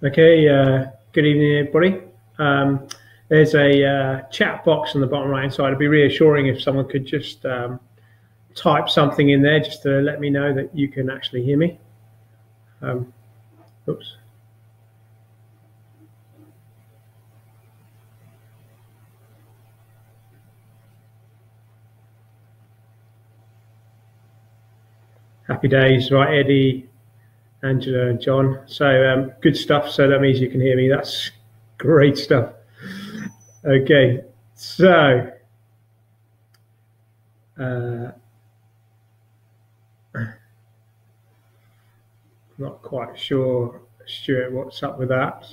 Okay, good evening, everybody. There's a chat box on the bottom right hand side. It'd be reassuring if someone could just type something in there just to let me know that you can actually hear me. Oops. Happy days, right, Eddie, Angela, and John. So good stuff. So that means you can hear me. That's great stuff. Okay, so not quite sure, Stuart, what's up with that.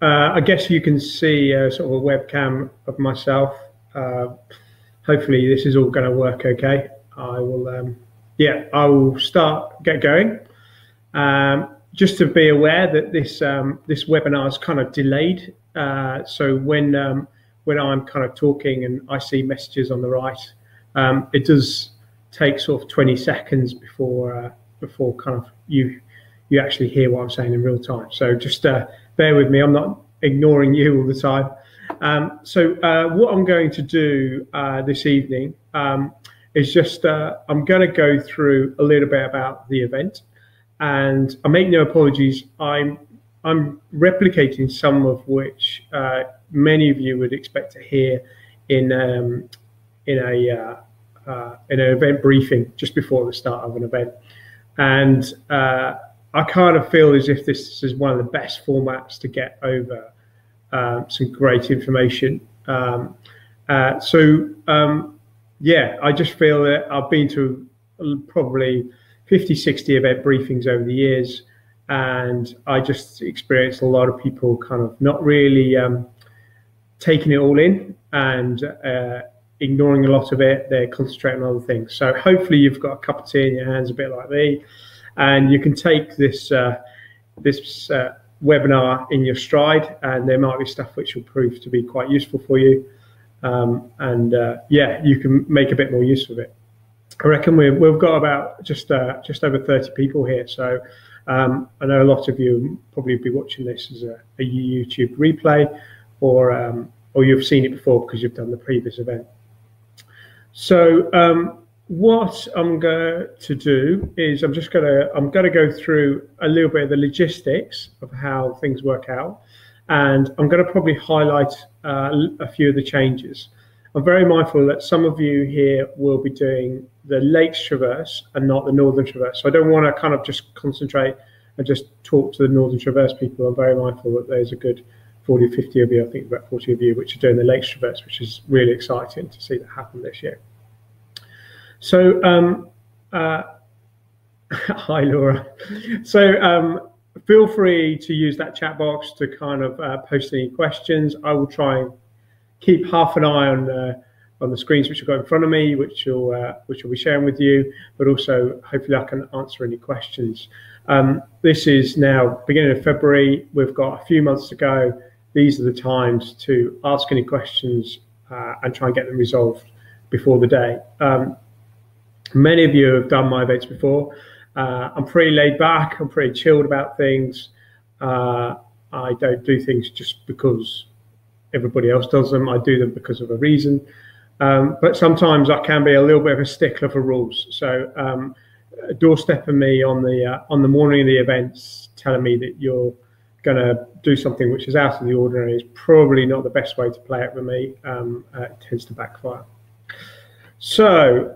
I guess you can see sort of a webcam of myself. Hopefully this is all going to work okay. I will, I will get going. Just to be aware that this webinar is kind of delayed. So when I'm kind of talking and I see messages on the right, it does take sort of 20 seconds before kind of you actually hear what I'm saying in real time. So just bear with me. I'm not ignoring you all the time. What I'm going to do this evening is just I'm going to go through a little bit about the event, and I make no apologies. I'm replicating some of which many of you would expect to hear in an event briefing just before the start of an event, and I kind of feel as if this is one of the best formats to get over some great information. I just feel that I've been to probably 50, 60 event briefings over the years, and I just experienced a lot of people kind of not really taking it all in and ignoring a lot of it. They're concentrating on other things. So hopefully you've got a cup of tea in your hands, a bit like me, and you can take this webinar in your stride, and there might be stuff which will prove to be quite useful for you. You can make a bit more use of it. I reckon we've got about just over 30 people here. So I know a lot of you probably be watching this as a YouTube replay, or you've seen it before because you've done the previous event. So what I'm going to do is I'm going to go through a little bit of the logistics of how things work out, and I'm going to probably highlight a few of the changes. I'm very mindful that some of you here will be doing the Lakes Traverse and not the Northern Traverse. So I don't want to kind of just concentrate and just talk to the Northern Traverse people. I'm very mindful that there's a good 40 or 50 of you, I think about 40 of you, which are doing the Lakes Traverse, which is really exciting to see that happen this year. So, hi Laura. So feel free to use that chat box to kind of post any questions. I will try and keep half an eye on the screens which I've got in front of me, which will be sharing with you, but also hopefully I can answer any questions. This is now beginning of February. We've got a few months to go. These are the times to ask any questions and try and get them resolved before the day. Many of you have done my events before. I'm pretty laid back. I'm pretty chilled about things. I don't do things just because everybody else does them. I do them because of a reason. But sometimes I can be a little bit of a stickler for rules. So doorstepping me on the morning of the events, telling me that you're going to do something which is out of the ordinary is probably not the best way to play it with me. It tends to backfire. So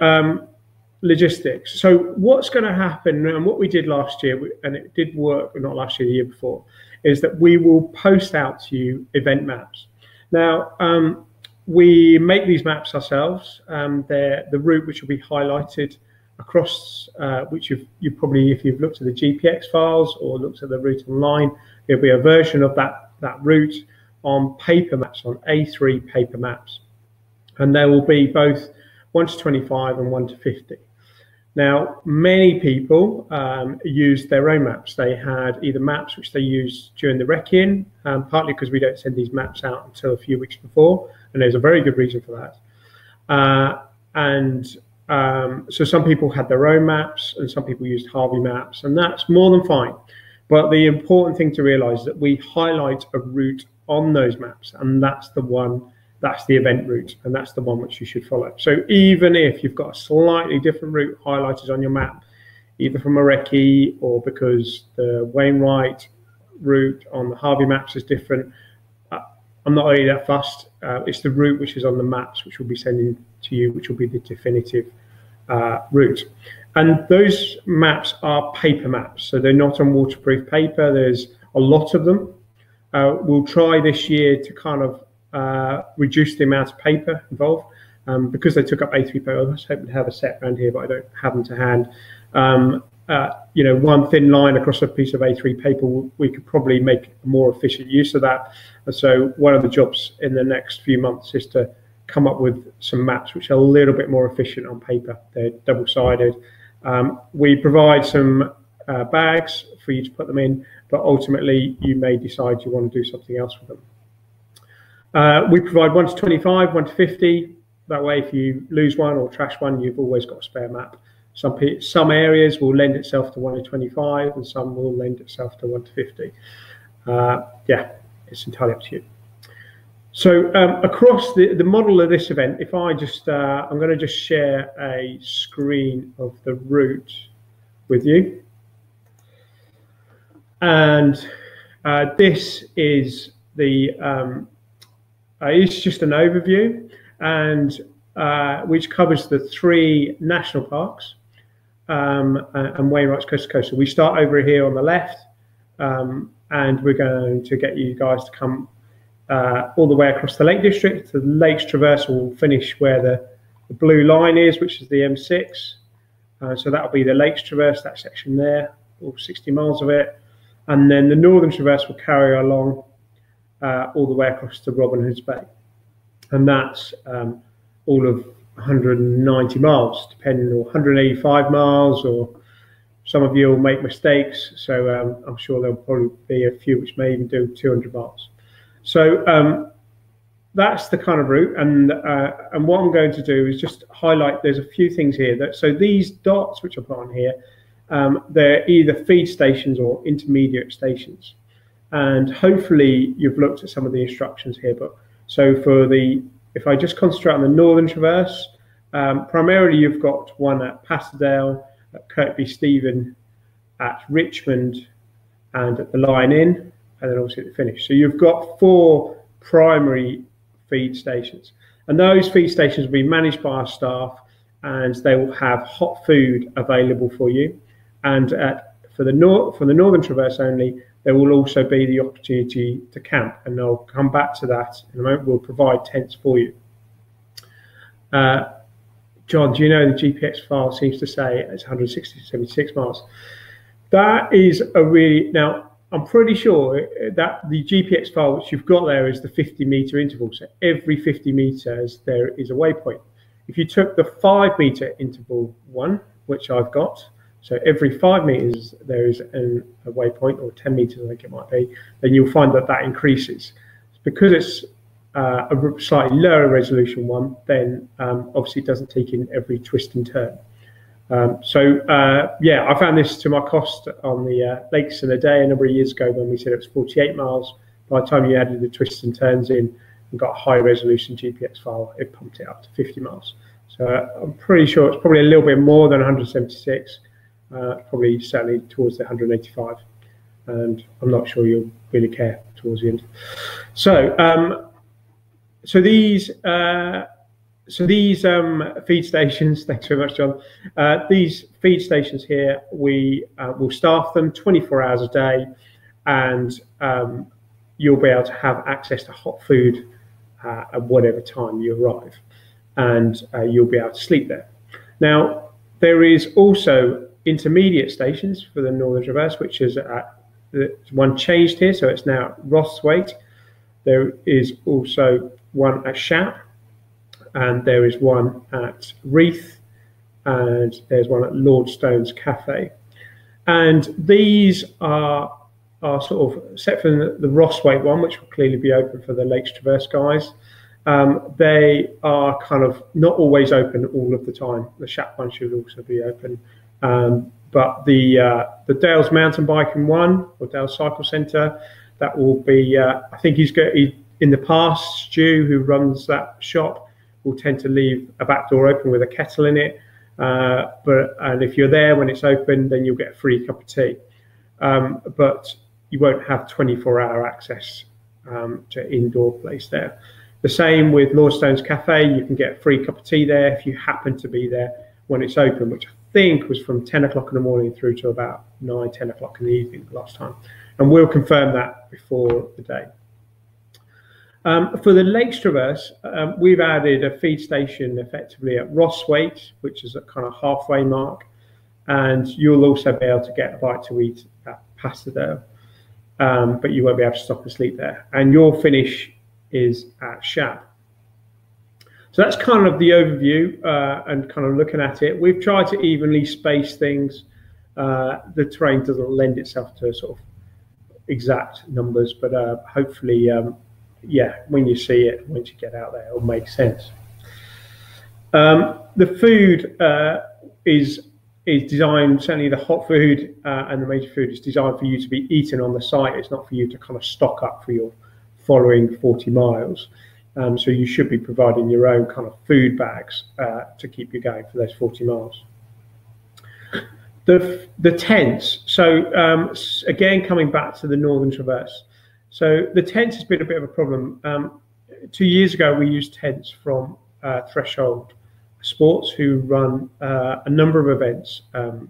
logistics. So what's going to happen, and what we did last year, and it did work, not last year, the year before, is that we will post out to you event maps. Now, we make these maps ourselves. They're the route which will be highlighted across, which you probably, if you've looked at the GPX files or looked at the route online, there'll be a version of that route on paper maps, on A3 paper maps. And there will be both 1 to 25 and 1 to 50. Now, many people used their own maps. They had either maps which they used during the rec-in, partly because we don't send these maps out until a few weeks before, and there's a very good reason for that. So some people had their own maps, and some people used Harvey maps, and that's more than fine. But the important thing to realise is that we highlight a route on those maps, and that's the one, that's the event route, and that's the one which you should follow. So even if you've got a slightly different route highlighted on your map, either from a recce or because the Wainwright route on the Harvey maps is different, I'm not really that fussed. It's the route which is on the maps which we'll be sending to you, which will be the definitive route. And those maps are paper maps, so they're not on waterproof paper. There's a lot of them. We'll try this year to kind of reduce the amount of paper involved because they took up A3 paper. I was hoping to have a set around here, but I don't have them to hand. You know, one thin line across a piece of A3 paper, we could probably make more efficient use of that. And so one of the jobs in the next few months is to come up with some maps which are a little bit more efficient on paper. They're double-sided. We provide some bags for you to put them in, but ultimately you may decide you want to do something else with them. We provide 1 to 25, 1 to 50. That way, if you lose one or trash one, you've always got a spare map. Some areas will lend itself to 1 to 25, and some will lend itself to 1 to 50. Yeah, it's entirely up to you. So across the model of this event, if I just, I'm going to just share a screen of the route with you. And this is the, it's just an overview, and which covers the 3 national parks and Wainwright's Coast to Coast. So we start over here on the left, and we're going to get you guys to come all the way across the Lake District. The Lakes Traverse will finish where the blue line is, which is the M6. So that'll be the Lakes Traverse, that section there, all 60 miles of it. And then the Northern Traverse will carry along all the way across to Robin Hood's Bay. And that's all of 190 miles, depending, or 185 miles, or some of you will make mistakes. So I'm sure there'll probably be a few which may even do 200 miles. So that's the kind of route, and what I'm going to do is just highlight. There's a few things here. So these dots which I put on here, they're either feed stations or intermediate stations, and hopefully you've looked at some of the instructions here. But so for the, if I just concentrate on the Northern Traverse, primarily you've got one at Pasadale, at Kirkby Stephen, at Richmond, and at the Lion Inn, and then obviously at the finish. So you've got 4 primary feed stations, and those feed stations will be managed by our staff, and they will have hot food available for you. And for the Northern Traverse only, there will also be the opportunity to camp, and I'll come back to that in a moment. We'll provide tents for you. John, do you know the GPX file seems to say it's 176 miles? That is a really, now I'm pretty sure that the GPX file which you've got there is the 50-meter interval. So every 50 meters there is a waypoint. If you took the 5-meter interval one, which I've got, so every 5 meters there is a waypoint, or 10 meters I think it might be, then you'll find that that increases. Because it's a slightly lower resolution one, then obviously it doesn't take in every twist and turn. Yeah, I found this to my cost on the Lakes in a Day a number of years ago when we said it was 48 miles. By the time you added the twists and turns in and got a high resolution GPX file, it pumped it up to 50 miles. So I'm pretty sure it's probably a little bit more than 176, probably certainly towards the 185. And I'm not sure you'll really care towards the end. So these feed stations, thanks very much, John. These feed stations here, we will staff them 24 hours a day, and you'll be able to have access to hot food at whatever time you arrive, and you'll be able to sleep there. Now, there is also intermediate stations for the Northern Traverse, which is one changed here, so it's now Rothwaite. There is also one at Shap, and there is one at Reeth, and there's one at Lordstone's Cafe. And these are sort of, except for the Rothwaite one, which will clearly be open for the Lakes Traverse guys, they are kind of not always open all of the time. The Shap one should also be open. But the Dales Mountain Biking one, or Dales Cycle Centre, that will be. I think in the past, Stu, who runs that shop, will tend to leave a back door open with a kettle in it. And if you're there when it's open, then you'll get a free cup of tea. But you won't have 24-hour access to indoor place there. The same with Lordstone's Cafe. You can get a free cup of tea there if you happen to be there when it's open, which I think was from 10 o'clock in the morning through to about 9, 10 o'clock in the evening last time. And we'll confirm that before the day. For the Lakes Traverse, we've added a feed station effectively at Rosswaite, which is a kind of halfway mark. And you'll also be able to get a bite to eat at Pasadale, but you won't be able to stop and sleep there. And your finish is at Shab. So that's kind of the overview and kind of looking at it. We've tried to evenly space things. The terrain doesn't lend itself to sort of exact numbers, but hopefully, yeah, when you see it, once you get out there, it'll make sense. The food is designed, certainly the hot food and the major food is designed for you to be eaten on the site. It's not for you to kind of stock up for your following 40 miles. So you should be providing your own kind of food bags to keep you going for those 40 miles. The tents. So again, coming back to the Northern Traverse. So the tents has been a bit of a problem. 2 years ago, we used tents from Threshold Sports, who run a number of events.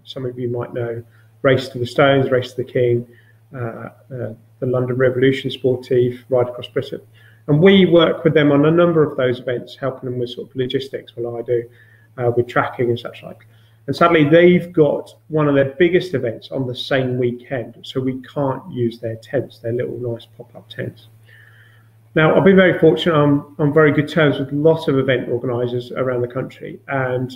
Some of you might know Race to the Stones, Race to the King, the London Revolution Sportive, Ride Across Britain. And we work with them on a number of those events, helping them with sort of logistics, well, I do, with tracking and such like. And sadly, they've got one of their biggest events on the same weekend, so we can't use their tents, their little nice pop-up tents. Now, I've been very fortunate. I'm on very good terms with lots of event organisers around the country, and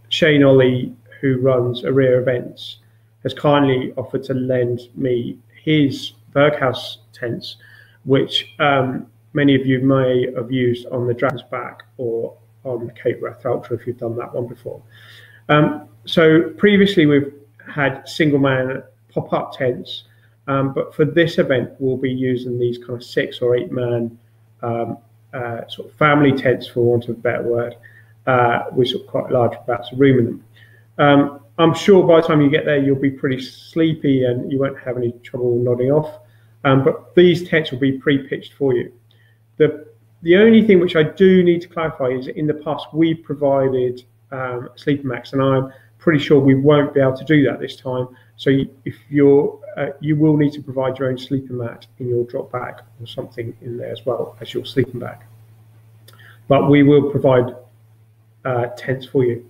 Shane Ollie, who runs Area Events, has kindly offered to lend me his Berghaus tents, which many of you may have used on the Dragon's Back or on the Cape Wrath Ultra if you've done that one before. So previously we've had single man pop-up tents, but for this event we'll be using these kind of 6 or 8 man sort of family tents, for want of a better word, with sort of quite large bouts of room in them. I'm sure by the time you get there you'll be pretty sleepy and you won't have any trouble nodding off, but these tents will be pre-pitched for you. The only thing which I do need to clarify is that in the past we provided sleeping mats, and I'm pretty sure we won't be able to do that this time. So if you will need to provide your own sleeping mat in your drop bag or something in there as well as your sleeping bag. But we will provide tents for you.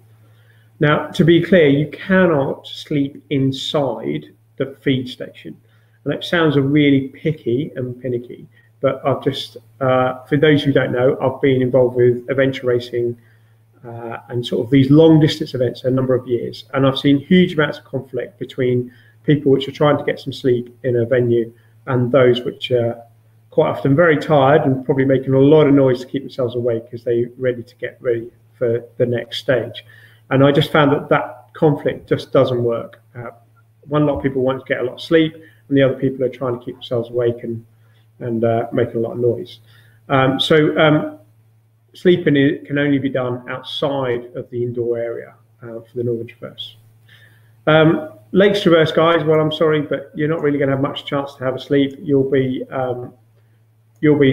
Now, to be clear, you cannot sleep inside the feed station. And that sounds really picky and finicky, but I've just, for those who don't know, I've been involved with adventure racing and sort of these long distance events a number of years, and I've seen huge amounts of conflict between people which are trying to get some sleep in a venue and those which are quite often very tired and probably making a lot of noise to keep themselves awake as they're ready to get ready for the next stage. And I just found that that conflict just doesn't work. One lot of people want to get a lot of sleep, and the other people are trying to keep themselves awake and making a lot of noise. Sleeping can only be done outside of the indoor area for the Northern Traverse. Lakes Traverse, guys, well, I'm sorry, but you're not really going to have much chance to have a sleep. You'll be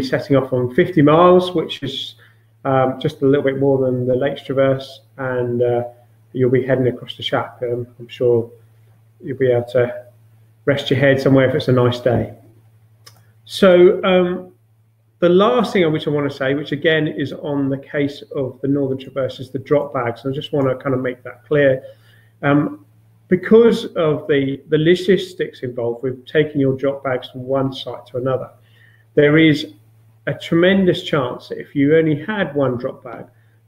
setting off on 50 miles, which is just a little bit more than the Lakes Traverse, and you'll be heading across the Shap. I'm sure you'll be able to rest your head somewhere if it's a nice day. So the last thing which I want to say, which again is on the case of the Northern Traverse, is the drop bags. And I just want to kind of make that clear. Because of the logistics involved with taking your drop bags from one site to another, there is a tremendous chance that if you only had one drop bag,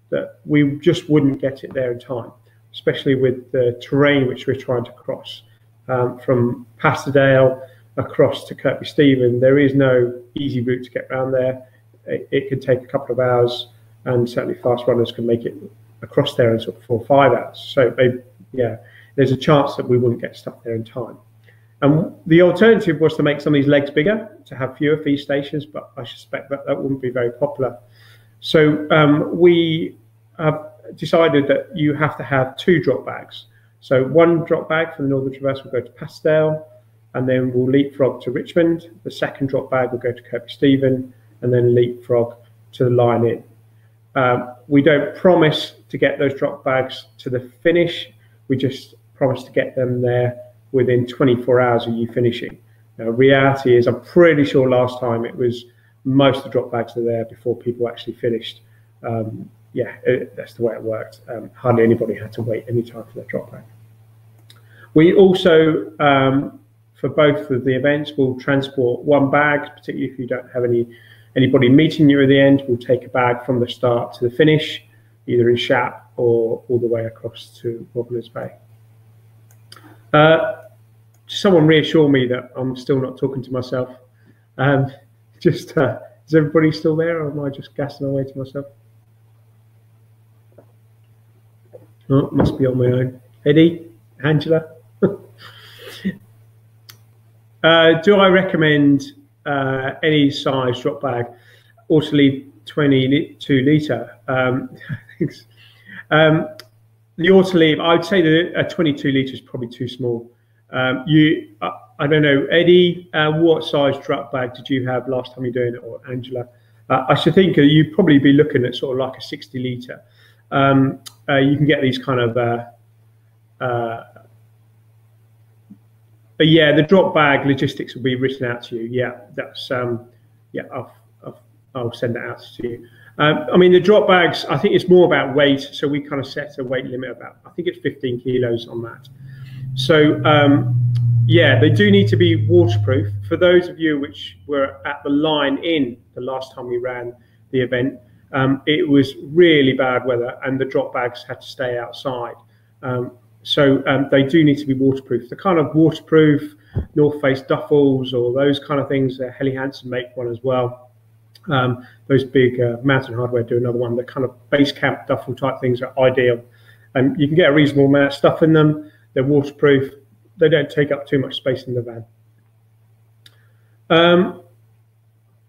that we just wouldn't get it there in time, especially with the terrain which we're trying to cross. From Pasadale across to Kirkby Stephen, there is no easy route to get around there. It could take a couple of hours, and certainly fast runners can make it across there in sort of 4 or 5 hours. So there's a chance that we wouldn't get stuff there in time. And the alternative was to make some of these legs bigger, to have fewer feed stations, but I suspect that that wouldn't be very popular. So we have decided that you have to have 2 drop bags. So one drop bag for the Northern Traverse will go to Pastel, and then we'll leapfrog to Richmond. The second drop bag will go to Kirkby Stephen, and then leapfrog to the Lion Inn. We don't promise to get those drop bags to the finish. We just promise to get them there within 24 hours of you finishing. Now, reality is, I'm pretty sure last time it was most of the drop bags are there before people actually finished. Yeah, that's the way it worked. Hardly anybody had to wait any time for their drop bag. We also, for both of the events, will transport 1 bag, particularly if you don't have anybody meeting you at the end. We'll take a bag from the start to the finish, either in Shap or all the way across to Wobblers Bay. Someone reassure me that I'm still not talking to myself. Is everybody still there, or am I just gassing away to myself? Oh, it must be on my own. Eddie, Angela. Do I recommend any size drop bag? Autolead 22 litre. Thanks. The Autolead, I would say that a 22 litre is probably too small. I don't know, Eddie, what size drop bag did you have last time you were doing it, or Angela? I should think you'd probably be looking at sort of like a 60 litre. You can get these kind of, but yeah, the drop bag logistics will be written out to you. Yeah, that's yeah, I'll send that out to you. I mean, the drop bags, I think it's more about weight, so we kind of set a weight limit about, I think it's 15 kilos on that. So yeah, they do need to be waterproof. For those of you which were at the Lion Inn the last time we ran the event, it was really bad weather and the drop bags had to stay outside. So they do need to be waterproof. The kind of waterproof North Face duffels or those kind of things, Helly Hansen make one as well. Those big Mountain Hardware do another one. The kind of base camp duffel type things are ideal. You can get a reasonable amount of stuff in them. They're waterproof. They don't take up too much space in the van.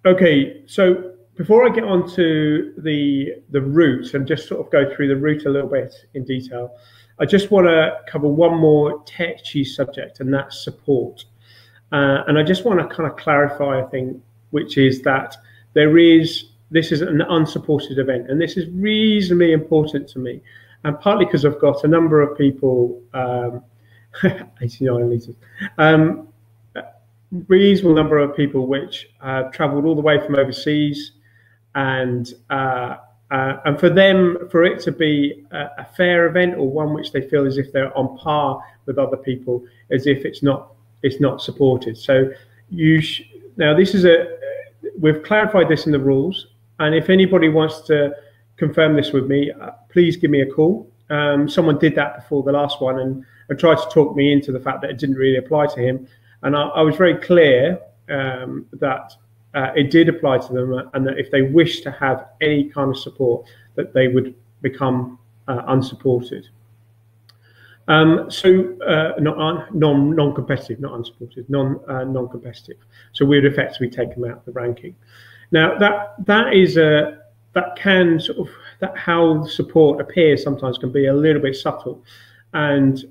Okay, so before I get on to the route and just sort of go through the route a little bit in detail, I just want to cover one more touchy subject, and that's support. And I just want to kind of clarify a thing, which is that this is an unsupported event, and this is reasonably important to me, and partly because I've got a number of people, 89 litres, reasonable number of people which have travelled all the way from overseas, and for them, for it to be a fair event or one which they feel as if they're on par with other people, as if it's not supported. So now this is we've clarified this in the rules, and if anybody wants to confirm this with me, please give me a call. Someone did that before the last one and tried to talk me into the fact that it didn't really apply to him, and I was very clear that it did apply to them, and that if they wish to have any kind of support, that they would become unsupported. Non-competitive, not unsupported, non-competitive. So we would effectively take them out of the ranking. Now that how support appears sometimes can be a little bit subtle, and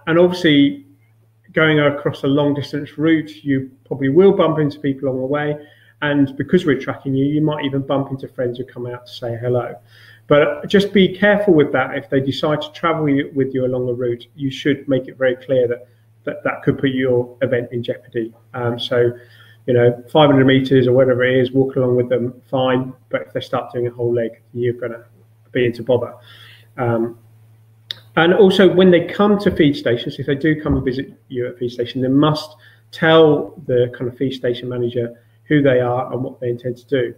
obviously going across a long distance route, you probably will bump into people along the way, and because we're tracking you, you might even bump into friends who come out to say hello. But just be careful with that. If they decide to travel with you along the route, you should make it very clear that could put your event in jeopardy. So, 500 meters or whatever it is, walk along with them, fine. But if they start doing a whole leg, you're going to be into bother. And also, when they come to feed stations, if they do come and visit you at feed station, they must tell the kind of feed station manager who they are and what they intend to do.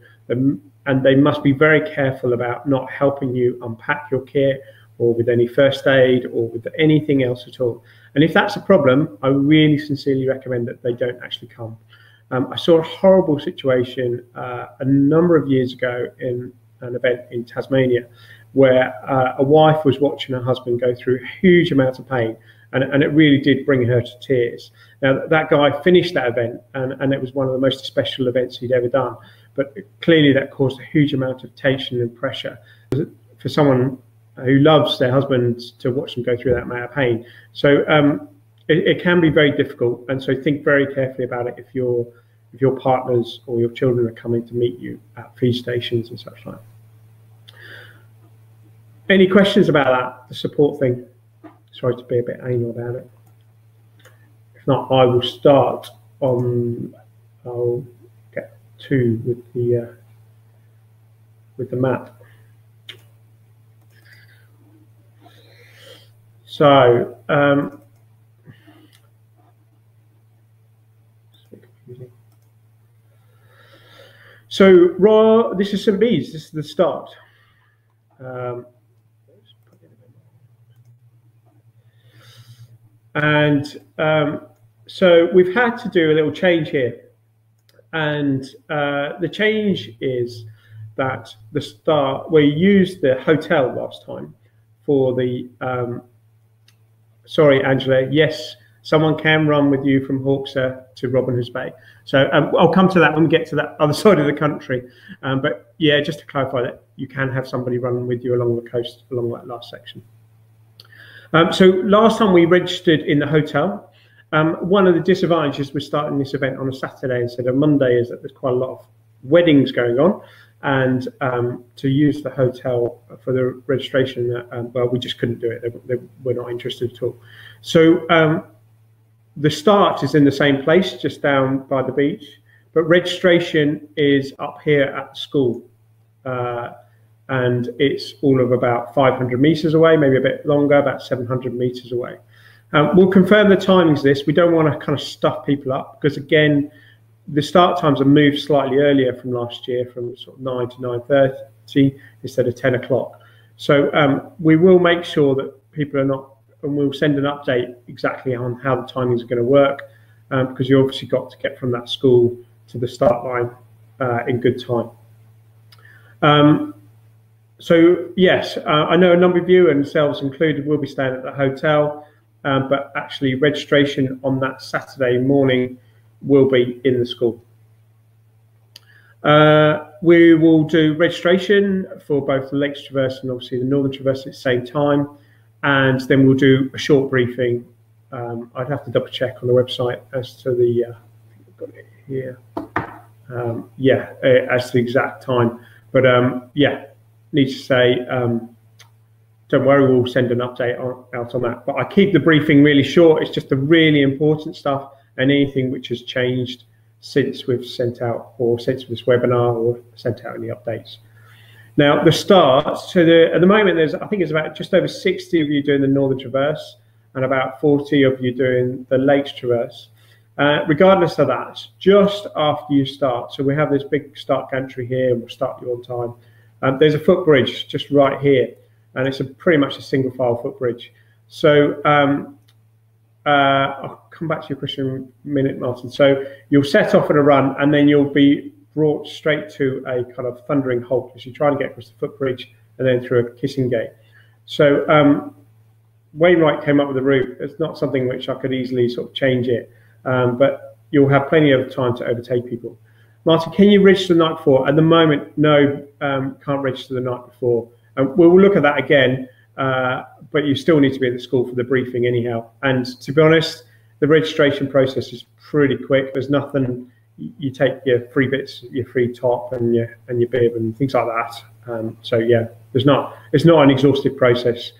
And they must be very careful about not helping you unpack your kit or with any first aid or with anything else at all. And if that's a problem, I really sincerely recommend that they don't actually come. I saw a horrible situation a number of years ago in an event in Tasmania, where a wife was watching her husband go through huge amounts of pain, and it really did bring her to tears. Now, that guy finished that event, and it was one of the most special events he'd ever done, but clearly that caused a huge amount of tension and pressure for someone who loves their husband to watch them go through that amount of pain. So it can be very difficult, and so think very carefully about it if your partners or your children are coming to meet you at feed stations and such like. Any questions about that, the support thing? Sorry to be a bit anal about it. If not, I will start on. I'll get to with the map. So. So this is St. Bees. This is the start. So we've had to do a little change here, and the change is that the start, we used the hotel last time for the sorry, Angela, yes, someone can run with you from Hawksir to Robin Hood's Bay. So I'll come to that when we get to that other side of the country. But yeah, just to clarify that you can have somebody running with you along the coast, along that last section. So last time we registered in the hotel. One of the disadvantages with starting this event on a Saturday instead of Monday is that there's quite a lot of weddings going on, and to use the hotel for the registration, well, we just couldn't do it. They were not interested at all. So the start is in the same place, just down by the beach, but registration is up here at the school. And it's all of about 500 meters away, maybe a bit longer, about 700 meters away. We'll confirm the timings of this. We don't want to kind of stuff people up, because again, the start times have moved slightly earlier from last year, from sort of 9 to 9:30 instead of 10 o'clock. So we will make sure that people are not, and we'll send an update exactly on how the timings are going to work, because you obviously got to get from that school to the start line in good time. So yes, I know a number of you, and selves included, will be staying at the hotel, but actually registration on that Saturday morning will be in the school. We will do registration for both the Lakes Traverse and obviously the Northern Traverse at the same time, and then we'll do a short briefing. I'd have to double check on the website as to the, I think I've got it here, yeah, as to the exact time, but yeah, need to say, don't worry, we'll send an update out on that. But I keep the briefing really short. It's just the really important stuff and anything which has changed since we've sent out, or since this webinar, or sent out any updates. Now, the start, so at the moment, I think there's about just over 60 of you doing the Northern Traverse and about 40 of you doing the Lakes Traverse. Regardless of that, just after you start, so we have this big start gantry here, and we'll start you on time. There's a footbridge just right here, and it's pretty much a single file footbridge. So I'll come back to your question in a minute, Martin. So you'll set off at a run, and then you'll be brought straight to a kind of thundering halt as you try to get across the footbridge and then through a kissing gate. So Wainwright came up with a route. It's not something which I could easily sort of change it, but you'll have plenty of time to overtake people. Martin, can you register the night before? At the moment, no, can't register the night before. We'll look at that again, but you still need to be at the school for the briefing anyhow. And to be honest, the registration process is pretty quick. There's nothing, you take your free bits, your free top and your bib and things like that. So yeah, it's not an exhaustive process.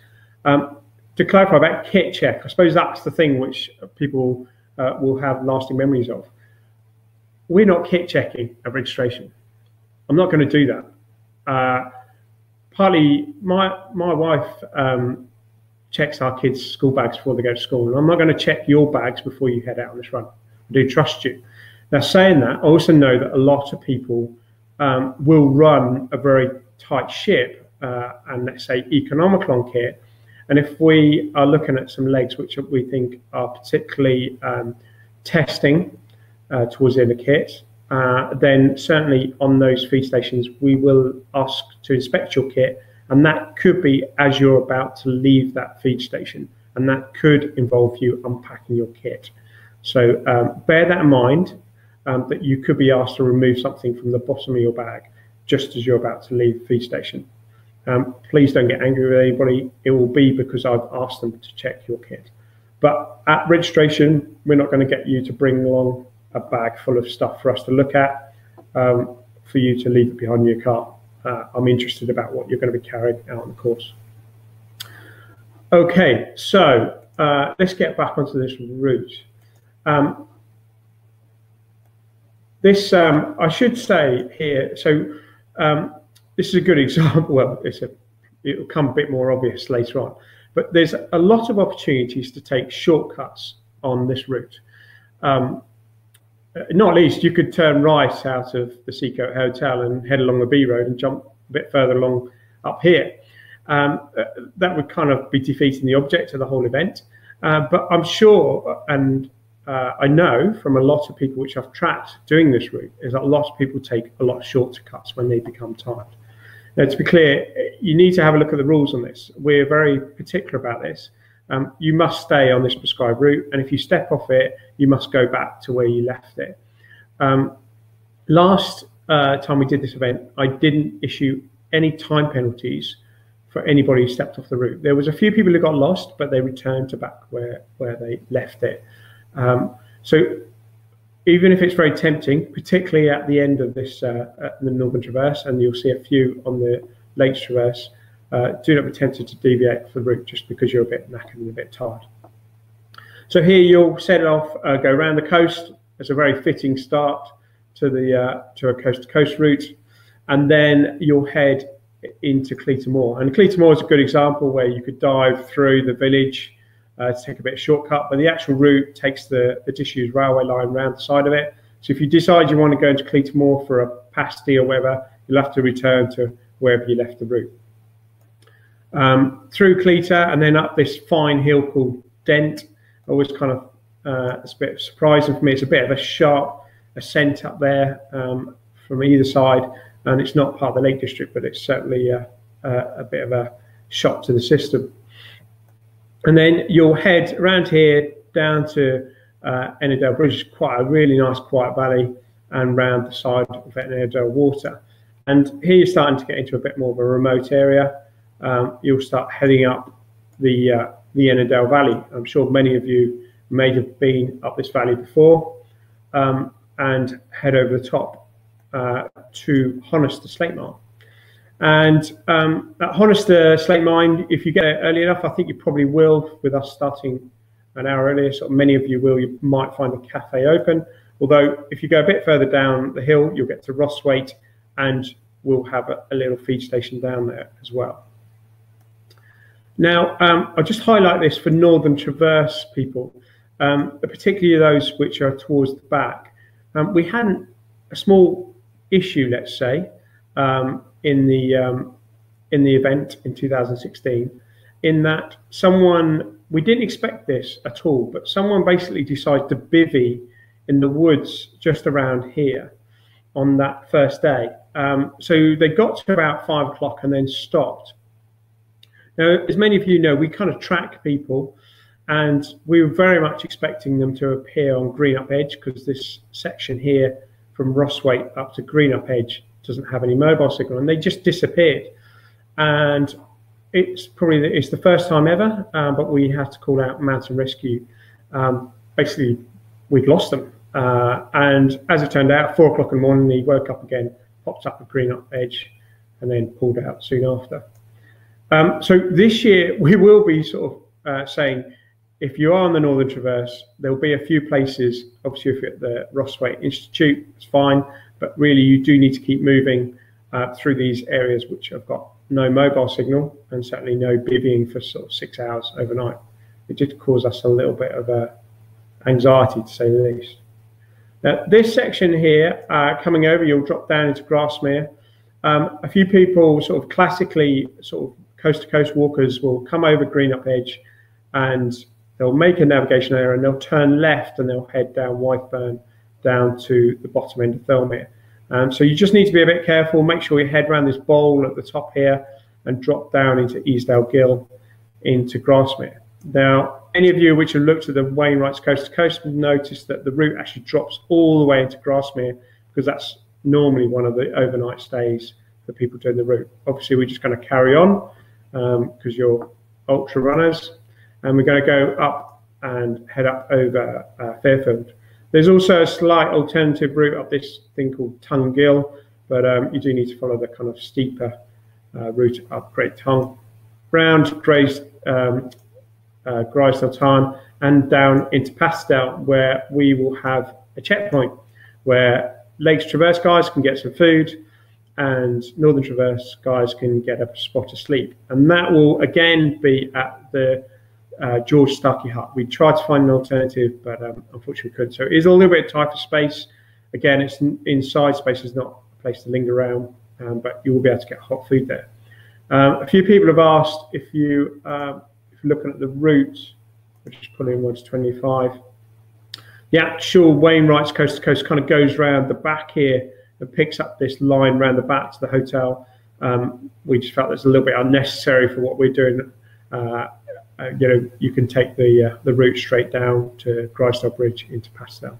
To clarify about kit check, I suppose that's the thing which people will have lasting memories of. We're not kit checking at registration. I'm not going to do that. Partly, my wife checks our kids' school bags before they go to school, and I'm not going to check your bags before you head out on this run. I do trust you. Now, saying that, I also know that a lot of people will run a very tight ship and, let's say, economical on kit. And if we are looking at some legs which we think are particularly testing towards the end of kit, then certainly on those feed stations, we will ask to inspect your kit And that could be as you're about to leave that feed station, and that could involve you unpacking your kit. So bear that in mind, that you could be asked to remove something from the bottom of your bag just as you're about to leave the feed station. Please don't get angry with anybody. It will be because I've asked them to check your kit. But at registration, we're not going to get you to bring along a bag full of stuff for us to look at, for you to leave it behind your car. I'm interested about what you're going to be carrying out on the course. Okay, so let's get back onto this route. I should say here, so this is a good example. Well, it will come a bit more obvious later on, but there's a lot of opportunities to take shortcuts on this route. Not least, you could turn right out of the Seacoast Hotel and head along the B Road and jump a bit further along up here. That would kind of be defeating the object of the whole event. But I'm sure, and I know from a lot of people which I've tracked doing this route, is that a lot of people take a lot of shortcuts when they become tired. Now, to be clear, you need to have a look at the rules on this. We're very particular about this. You must stay on this prescribed route, and if you step off it, you must go back to where you left it. Last time we did this event, I didn't issue any time penalties for anybody who stepped off the route. There was a few people who got lost, but they returned to back where they left it. So even if it's very tempting, particularly at the end of this, at the Northern Traverse, and you'll see a few on the Lakes Traverse, do not be tempted to deviate from the route just because you're a bit knackered and a bit tired. So here you'll set off, go around the coast. It's a very fitting start to the to a coast-to-coast route, and then you'll head into Cleator Moor. And Cleator Moor is a good example where you could dive through the village to take a bit of shortcut, but the actual route takes the disused railway line around the side of it. So if you decide you want to go into Cleator Moor for a pasty or whatever, you'll have to return to wherever you left the route. Through Cleator and then up this fine hill called Dent. Always kind of it's a bit surprising for me. It's a bit of a sharp ascent up there from either side, and it's not part of the Lake District, but it's certainly a bit of a shock to the system. And then you'll head around here down to Ennerdale Bridge, quite a really nice quiet valley, and round the side of Ennerdale Water. And here you're starting to get into a bit more of a remote area. You'll start heading up the Ennerdale Valley. I'm sure many of you may have been up this valley before, and head over the top to Honister Slate Mine. And at Honister Slate Mine, if you get there early enough, I think you probably will, with us starting an hour earlier, so many of you will, you might find a cafe open. Although if you go a bit further down the hill, you'll get to Rosswaite, and we'll have a little feed station down there as well. Now, I'll just highlight this for Northern Traverse people, particularly those which are towards the back. We had a small issue, let's say, in the event in 2016, in that we didn't expect this at all, but someone basically decided to bivvy in the woods just around here on that first day. So they got to about 5 o'clock and then stopped. Now, as many of you know, we kind of track people, and we were very much expecting them to appear on Greenup Edge, because this section here from Rosswaite up to Greenup Edge doesn't have any mobile signal, and they just disappeared. And it's the first time ever, but we had to call out mountain rescue. Basically, we'd lost them. And as it turned out, 4 o'clock in the morning, he woke up again, popped up at Greenup Edge, and then pulled out soon after. So this year, we will be sort of saying, if you are on the Northern Traverse, there will be a few places. Obviously, if you're at the Rosswaite Institute, it's fine, but really you do need to keep moving through these areas which have got no mobile signal, and certainly no bivvying for sort of 6 hours overnight. It did cause us a little bit of anxiety, to say the least. Now, this section here, coming over, you'll drop down into Grasmere. A few people, sort of classically, sort of coast-to-coast walkers, will come over Greenup Edge, and they'll make a navigation error, and they'll turn left, and they'll head down Wytheburn down to the bottom end of Thirlmere. So you just need to be a bit careful. Make sure you head around this bowl at the top here, and drop down into Easdale Gill into Grasmere. Now, any of you which have looked at the Wainwright's coast to coast will notice that the route actually drops all the way into Grasmere, because that's normally one of the overnight stays for people doing the route. Obviously, we're just going to carry on because you're ultra runners, and we're going to go up and head up over Fairfield. There's also a slight alternative route up this thing called Tongue Gill, but you do need to follow the kind of steeper route up Great Tongue, round Grisdale Tarn, and down into Pastdale, where we will have a checkpoint where Lakes Traverse guys can get some food and Northern Traverse guys can get a spot of sleep. And that will again be at the George Starkey Hut. We tried to find an alternative, but unfortunately couldn't. So it is a little bit tight for space. Again, it's inside space, is not a place to linger around, but you will be able to get hot food there. A few people have asked if you're looking at the route, which is probably in 1:25. The actual Wainwright's coast to coast kind of goes round the back here and picks up this line round the back to the hotel. We just felt it's a little bit unnecessary for what we're doing. You can take the route straight down to Grisdale Bridge into Pastdale.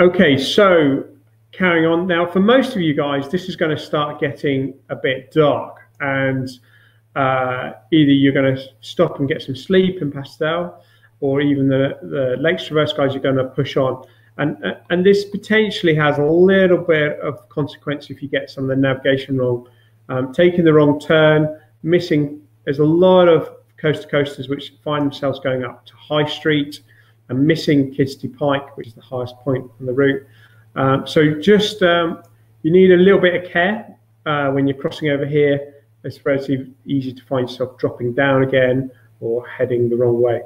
Okay, so carrying on now. For most of you guys, this is going to start getting a bit dark, and either you're going to stop and get some sleep in Pastdale, or even the Lakes Traverse guys are going to push on. And this potentially has a little bit of consequence if you get some of the navigation wrong. Taking the wrong turn, missing. There's a lot of coast to coasters which find themselves going up to High Street and missing Kidsty Pike, which is the highest point on the route. So just you need a little bit of care when you're crossing over here. It's relatively easy to find yourself dropping down again or heading the wrong way.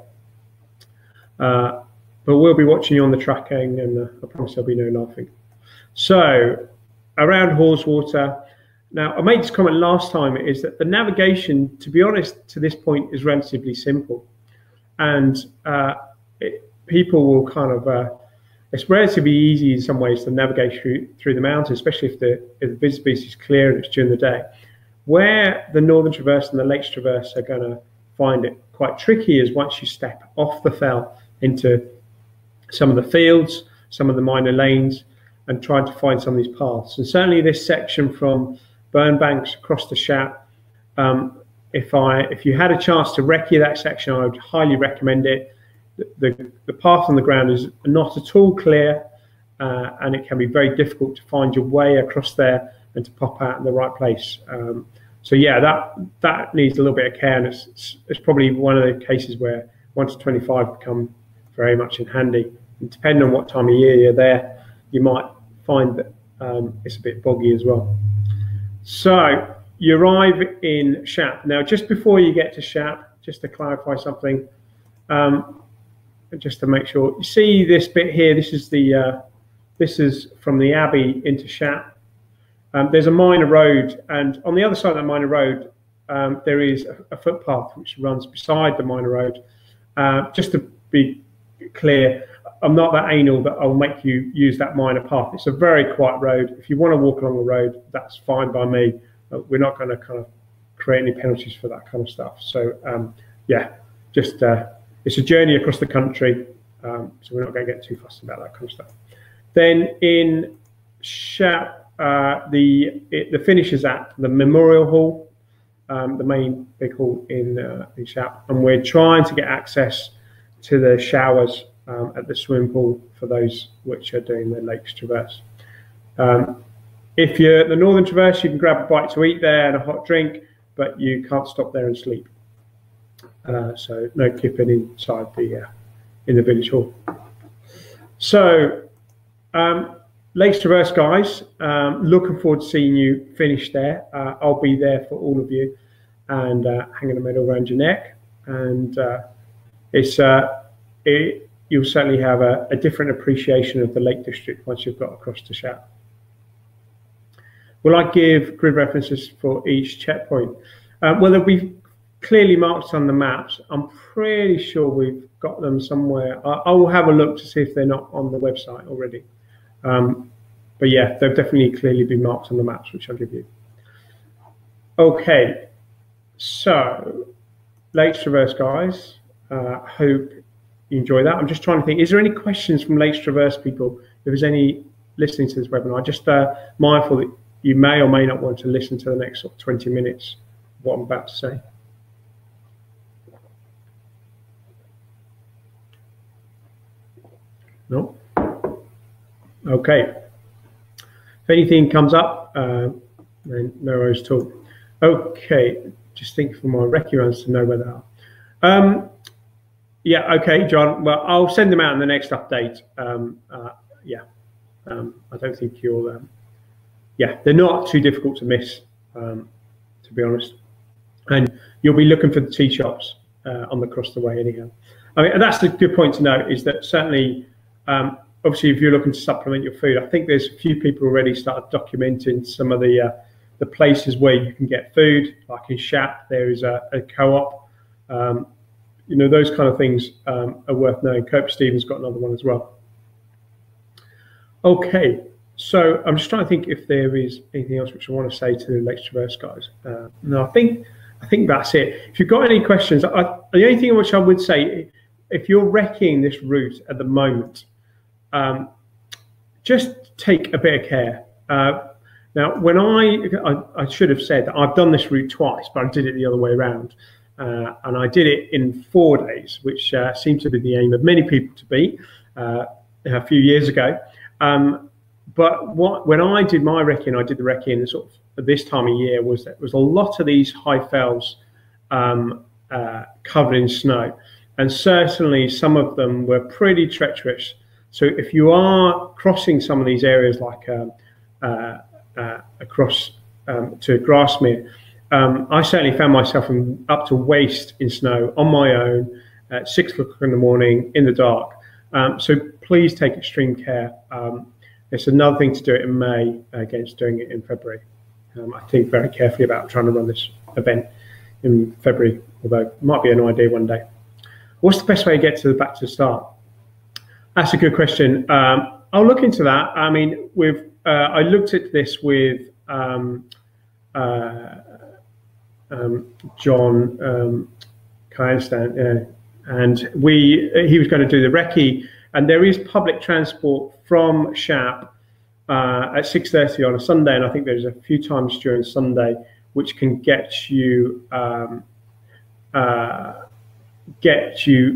But we'll be watching you on the tracking, and I promise there'll be no laughing. So around Haweswater. Now, I made this comment last time, is that the navigation, to be honest, to this point is relatively simple. And people will kind of, it's relatively easy in some ways to navigate through the mountains, especially if the visibility is clear and it's during the day. Where the Northern Traverse and the Lakes Traverse are going to find it quite tricky is once you step off the fell into some of the fields, some of the minor lanes, and trying to find some of these paths. And certainly this section from Burnbanks across the Shap, if you had a chance to recce that section, I would highly recommend it. The path on the ground is not at all clear, and it can be very difficult to find your way across there and to pop out in the right place. So yeah, that needs a little bit of care, and it's probably one of the cases where 1:25 become very much in handy. And depending on what time of year you're there, you might find that it's a bit boggy as well. So you arrive in Shap. Now, just before you get to Shap, just to clarify something, just to make sure, you see this bit here. This is from the Abbey into Shap. There's a minor road, and on the other side of that minor road, there is a footpath which runs beside the minor road. Just to be clear, I'm not that anal that I'll make you use that minor path. It's a very quiet road. If you want to walk along the road, that's fine by me. We're not going to kind of create any penalties for that kind of stuff. So yeah, just it's a journey across the country, so we're not going to get too fussed about that kind of stuff. Then in Shap, the finish is at the Memorial Hall, the main big hall in Shap, and we're trying to get access to the showers at the swimming pool for those which are doing the Lakes Traverse. If you're at the Northern Traverse, you can grab a bite to eat there and a hot drink, but you can't stop there and sleep. So no kipping inside in the village hall. So Lakes Traverse guys, looking forward to seeing you finish there. I'll be there for all of you, and hanging a medal around your neck. And you'll certainly have a different appreciation of the Lake District once you've got across to Shap. Will I give grid references for each checkpoint? Well, they'll be clearly marked on the maps. I'm pretty sure we've got them somewhere. I will have a look to see if they're not on the website already. But yeah, they'll definitely clearly be marked on the maps, which I'll give you. Okay, so Lakes Traverse, guys. Hope you enjoy that. I'm just trying to think, is there any questions from Lakes Traverse people? If there's any listening to this webinar, just mindful that you may or may not want to listen to the next sort of 20 minutes of what I'm about to say. No? Okay. If anything comes up, then no worries at all. Okay, just think for my recce runs to know where they are. Yeah, okay, John. Well, I'll send them out in the next update. Yeah, I don't think you'll. Yeah, they're not too difficult to miss, to be honest. And you'll be looking for the tea shops across the way anyhow. I mean, that's the good point to note, is that certainly, obviously, if you're looking to supplement your food, I think there's a few people already started documenting some of the places where you can get food, like in Shap, there is a co-op. You know, those kind of things are worth knowing. Cope Stevens got another one as well. Okay, so I'm just trying to think if there is anything else which I want to say to the Lakes Traverse guys. No, I think that's it. If you've got any questions, the only thing which I would say, if you're wrecking this route at the moment, just take a bit of care. Now, when I should have said that I've done this route twice, but I did it the other way around. And I did it in 4 days, which seemed to be the aim of many people to beat a few years ago. But when I did my recce, I did the recce in sort of at this time of year, was a lot of these high fells covered in snow. And certainly some of them were pretty treacherous. So if you are crossing some of these areas, like across to Grasmere, I certainly found myself up to waist in snow on my own at 6 o'clock in the morning in the dark. So please take extreme care. It's another thing to do it in May against doing it in February. I think very carefully about trying to run this event in February, although it might be an idea one day. What's the best way to get back to the start? That's a good question. I'll look into that. I mean, I looked at this with John Kyrgyzstan, and he was going to do the recce, and there is public transport from Shap at 6:30 on a Sunday, and I think there's a few times during Sunday which can get you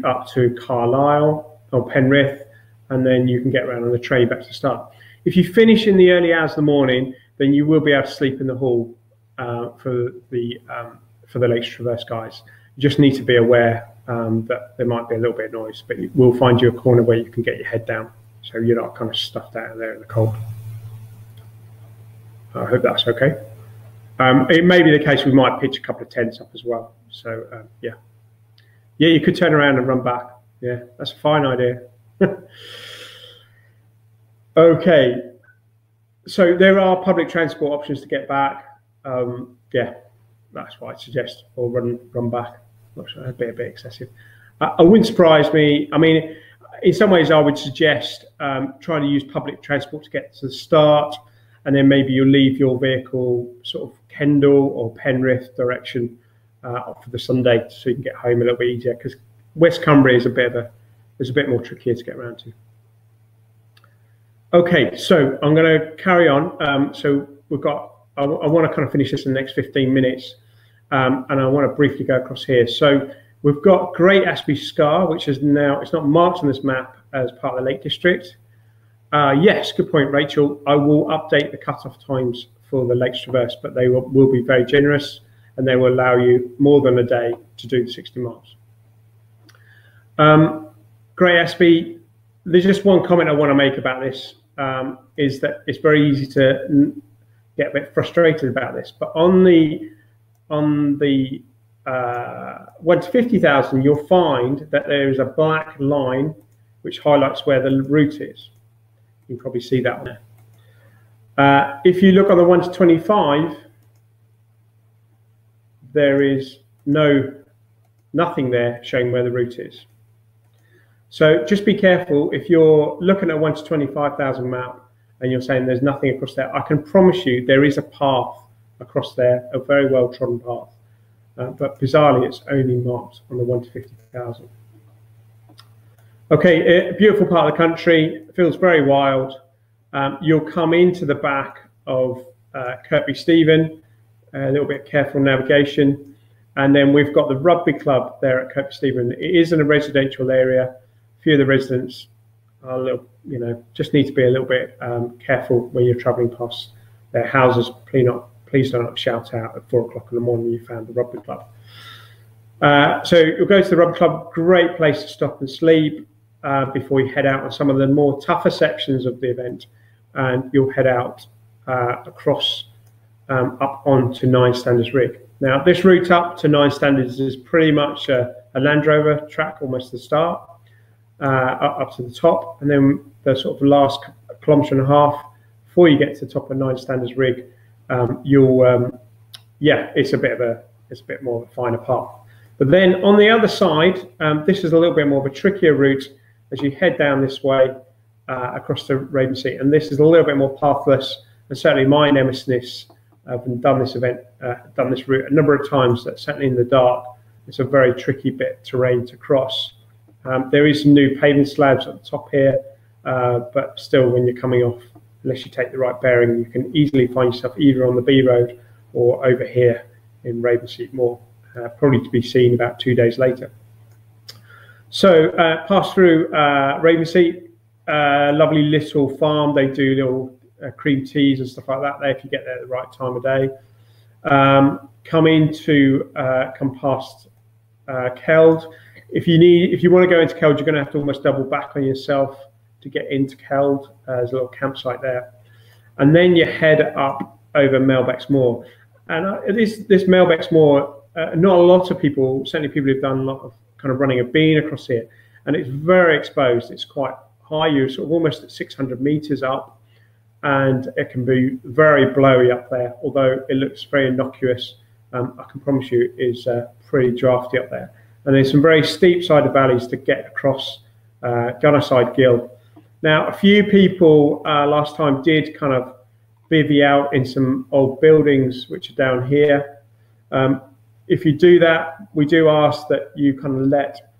up to Carlisle or Penrith, and then you can get around on the train back to the start. If you finish in the early hours of the morning, then you will be able to sleep in the hall for the Lakes Traverse guys. You just need to be aware that there might be a little bit of noise, but we'll find you a corner where you can get your head down, so you're not kind of stuffed out there in the cold. I hope that's okay. It may be the case we might pitch a couple of tents up as well. So yeah, you could turn around and run back. Yeah, that's a fine idea. Okay, so there are public transport options to get back. Yeah, that's what I'd suggest, or run back. Not sure, that'd be a bit excessive. It wouldn't surprise me. I mean, in some ways, I would suggest trying to use public transport to get to the start, and then maybe you'll leave your vehicle sort of Kendal or Penrith direction for the Sunday, so you can get home a little bit easier. Because West Cumbria is a bit more trickier to get around to. Okay, so I'm going to carry on. So we've got. I want to kind of finish this in the next 15 minutes, and I want to briefly go across here. So we've got Great Aspy Scar, which is now, it's not marked on this map as part of the Lake District. Yes, good point, Rachel. I will update the cutoff times for the Lakes Traverse, but they will be very generous, and they will allow you more than a day to do the 60 miles. Great Aspy, there's just one comment I want to make about this, is that it's very easy to get a bit frustrated about this, but on the 1 to 50,000, you'll find that there is a black line which highlights where the route is. You can probably see that one there. If you look on the 1 to 25, there is nothing there showing where the route is. So just be careful if you're looking at 1 to 25,000 map and you're saying there's nothing across there, I can promise you there is a path across there, a very well trodden path. But bizarrely, it's only marked on the 1 to 50,000. Okay, a beautiful part of the country, feels very wild. You'll come into the back of Kirkby Stephen, a little bit of careful navigation, and then we've got the rugby club there at Kirkby Stephen. It is in a residential area. A few of the residents are a little, just need to be a little bit careful when you're travelling past their houses. Please do not shout out at 4 o'clock in the morning you found the rugby club. So you'll go to the rugby club, great place to stop and sleep before you head out on some of the more tougher sections of the event, and you'll head out across up onto 9 Standards Rig. Now this route up to 9 Standards is pretty much a Land Rover track almost to the start, up to the top, and then the sort of last kilometre and a half before you get to the top of 9 Standards Rig, it's a bit more of a finer path. But then on the other side, this is a little bit more of a trickier route as you head down this way across the Ravensey, and this is a little bit more pathless. And certainly my nemesis, I've done this event, done this route a number of times. That certainly in the dark, it's a very tricky bit of terrain to cross. There is some new paving slabs at the top here, but still, when you're coming off, unless you take the right bearing, you can easily find yourself either on the B road or over here in Ravensey Moor, probably to be seen about 2 days later. So pass through Ravensey, lovely little farm. They do little cream teas and stuff like that there if you get there at the right time of day. Come past Keld. If you want to go into Keld, you're going to have to almost double back on yourself to get into Keld. There's a little campsite there, and then you head up over Melbeck's Moor. And this Melbeck's Moor, not a lot of people, certainly people who've done a lot of kind of running, have been across here, and it's very exposed. It's quite high. You're sort of almost at 600 meters up, and it can be very blowy up there. Although it looks very innocuous, I can promise you is pretty drafty up there. And there's some very steep sided valleys to get across Gunnerside Gill. Now, a few people last time did kind of bivvy out in some old buildings which are down here. If you do that, we do ask that you kind of let